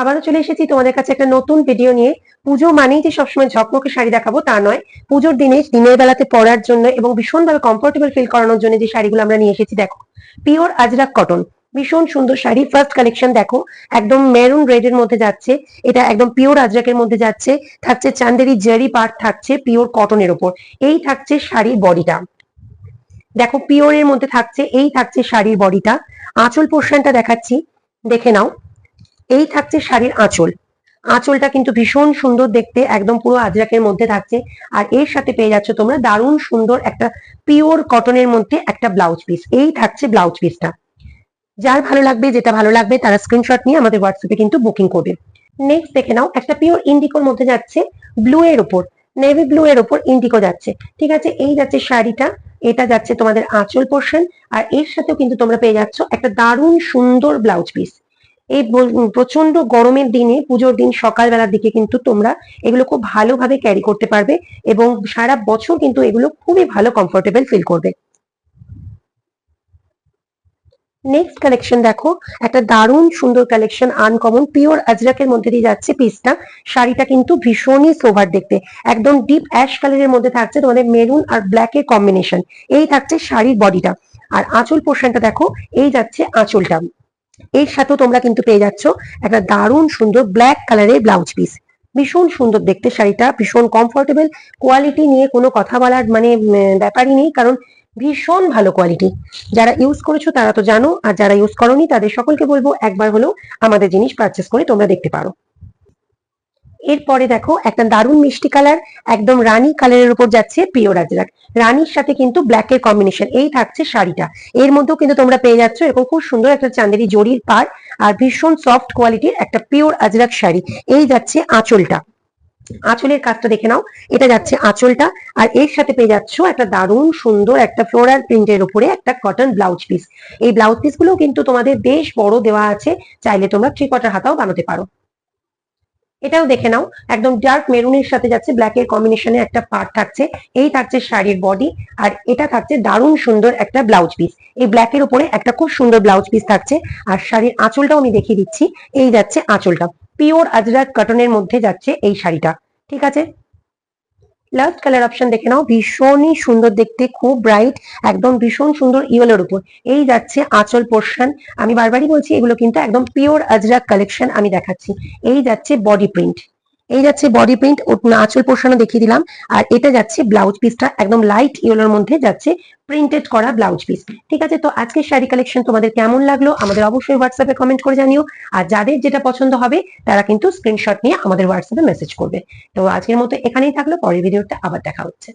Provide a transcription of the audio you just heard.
আবারও চলে এসেছি তোমাদের কাছে একটা নতুন ভিডিও নিয়ে। পুজো মানেই যে সবসময় ঝকমকে শাড়ি দেখাবো তা নয়, পুজোর দিনে দিনের বেলাতে পরার জন্য এবং ভীষণভাবে কমফোর্টেবল ফিল করানোর জন্য যে শাড়িগুলো আমরা নিয়ে এসেছি দেখো, পিওর আজরাক কটন, ভীষণ সুন্দর শাড়ি। ফার্স্ট কালেকশন দেখো, একদম মেরুন রেড এর মধ্যে যাচ্ছে, এটা একদম পিওর আজরাকের মধ্যে যাচ্ছে, থাকছে চান্দেরি জারি পার্ট, থাকছে পিওর কটনের উপর। এই থাকছে শাড়ির বডিটা, দেখো পিওর এর মধ্যে থাকছে, এই থাকছে শাড়ির বডিটা। আঁচল পোর্শনটা দেখাচ্ছি, দেখে নাও। এই থাকছে শাড়ির আঁচল, আঁচলটা কিন্তু ভীষণ সুন্দর দেখতে, একদম পুরো আজরাকের মধ্যে থাকছে। আর এর সাথে পেয়ে যাচ্ছ তোমরা দারুণ সুন্দর একটা পিওর কটনের মধ্যে একটা ব্লাউজ পিস। এই থাকছে ব্লাউজ পিসটা। যার ভালো লাগবে, যেটা ভালো লাগবে তারা স্ক্রিনশট নিয়ে আমাদের হোয়াটসঅ্যাপে কিন্তু বুকিং করবে। নেক্সট দেখে নাও, একটা পিওর ইন্ডিকোর মধ্যে যাচ্ছে, ব্লু এর উপর, নেভি ব্লু এর উপর ইন্ডিকো যাচ্ছে। ঠিক আছে, এই যাচ্ছে শাড়িটা, এটা যাচ্ছে তোমাদের আঁচল পোর্শন। আর এর সাথেও কিন্তু তোমরা পেয়ে যাচ্ছ একটা দারুণ সুন্দর ব্লাউজ পিস। এই প্রচন্ড গরমের দিনে, পুজোর দিন সকালবেলার দিকে কিন্তু তোমরা এগুলো খুব ভালোভাবে ক্যারি করতে পারবে এবং সারা বছর কিন্তু এগুলো খুবই ভালো কমফোর্টেবল ফিল করবে। নেক্সট কালেকশন দেখো, একটা দারুণ সুন্দর কালেকশন, আনকমন পিওর আজরাকের মধ্যে দিয়ে যাচ্ছে পিসটা। শাড়িটা কিন্তু ভীষণই সোভার দেখতে, একদম ডিপ অ্যাশ কালারের মধ্যে থাকছে তোমাদের মেরুন আর ব্ল্যাক এর কম্বিনেশন। এই থাকছে শাড়ির বডিটা। আর আঁচল পোর্শনটা দেখো, এই যাচ্ছে আঁচলটা। এর সাথেও তোমরা কিন্তু পেয়ে যাচ্ছ একটা দারুণ সুন্দর ব্ল্যাক কালারের ব্লাউজ পিস। ভীষণ সুন্দর দেখতে শাড়িটা, ভীষণ কমফোর্টেবল, কোয়ালিটি নিয়ে কোনো কথা বলার মানে ব্যাপারই নেই, কারণ ভীষণ ভালো কোয়ালিটি। যারা ইউজ করেছো তারা তো জানো, আর যারা ইউজ করোনি তাদের সকলকে বলবো একবার হলেও আমাদের জিনিস পারচেস করে তোমরা দেখতে পারো। এরপরে দেখো একটা দারুণ মিষ্টি কালার, একদম রানী কালারের উপর যাচ্ছে পিওর আজরাক, রানীর সাথে কিন্তু ব্ল্যাক এর কম্বিনেশন। এই থাকছে শাড়িটা, এর মধ্যেও কিন্তু তোমরা পেয়ে যাচ্ছ এরকম খুব সুন্দর একটা চাঁদেরি জরির পার, আর ভীষণ সফট কোয়ালিটির একটা পিওর আজরাক শাড়ি। এই যাচ্ছে আঁচলটা, আঁচলের কাজটা দেখে নাও, এটা যাচ্ছে আঁচলটা। আর এর সাথে পেয়ে যাচ্ছ একটা দারুণ সুন্দর একটা ফ্লোরাল প্রিন্টের উপরে একটা কটন ব্লাউজ পিস। এই ব্লাউজ পিস গুলো কিন্তু তোমাদের বেশ বড় দেওয়া আছে, চাইলে তোমরা 3/4 হাতাও বানাতে পারো। এটাও দেখে নাও, একদম ডার্ক মেরুনের সাথে যাচ্ছে ব্ল্যাক এর কম্বিনেশনে একটা পার্ট থাকছে। এই থাকছে শাড়ির বডি, আর এটা থাকছে দারুণ সুন্দর একটা ব্লাউজ পিস। এই ব্ল্যাক এর উপরে একটা খুব সুন্দর ব্লাউজ পিস থাকছে। আর শাড়ির আঁচলটাও আমি দেখিয়ে দিচ্ছি, এই যাচ্ছে আঁচলটা, পিওর আজরাক কটনের মধ্যে যাচ্ছে এই শাড়িটা। ঠিক আছে, লাস্ট কালার অপশন দেখে নাও, ভীষণই সুন্দর দেখতে, খুব ব্রাইট, একদম ভীষণ সুন্দর ইয়েলোর উপর। এই যাচ্ছে আঁচল পোর্শন। আমি বারবারই বলছি এগুলো কিন্তু একদম পিওর আজরাক কালেকশন আমি দেখাচ্ছি। এই যাচ্ছে বডি প্রিন্ট, এই যাচ্ছে বডি প্রিন্ট, আঁচল পোর্শনও দেখিয়ে দিলাম। আর এটা যাচ্ছে ব্লাউজ পিসটা, একদম লাইট ইয়েলোর মধ্যে যাচ্ছে প্রিন্টেড করা ব্লাউজ পিস। ঠিক আছে, তো আজকের শাড়ি কালেকশন তোমাদের কেমন লাগলো আমাদের অবশ্যই হোয়াটসঅ্যাপে কমেন্ট করে জানিও। আর যাদের যেটা পছন্দ হবে তারা কিন্তু স্ক্রিনশট নিয়ে আমাদের হোয়াটসঅ্যাপে মেসেজ করবে। তো আজকের মতো এখানেই থাকলো, পরের ভিডিওতে আবার দেখা হচ্ছে।